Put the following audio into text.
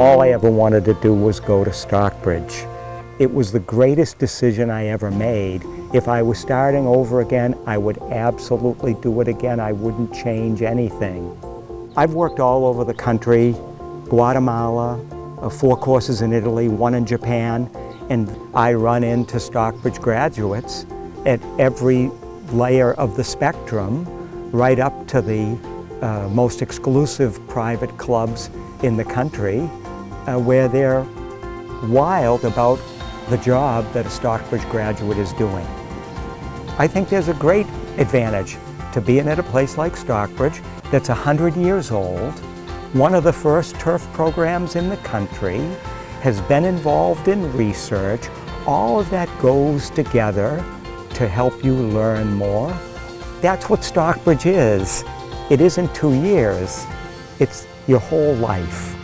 all I ever wanted to do was go to Stockbridge. It was the greatest decision I ever made. If I was starting over again, I would absolutely do it again. I wouldn't change anything. I've worked all over the country, Guatemala, 4 courses in Italy, 1 in Japan, and I run into Stockbridge graduates at every layer of the spectrum, right up to the most exclusive private clubs in the country, where they're wild about the job that a Stockbridge graduate is doing. I think there's a great advantage to being at a place like Stockbridge that's 100 years old, one of the first turf programs in the country, has been involved in research. All of that goes together to help you learn more. That's what Stockbridge is. It isn't 2 years, it's your whole life.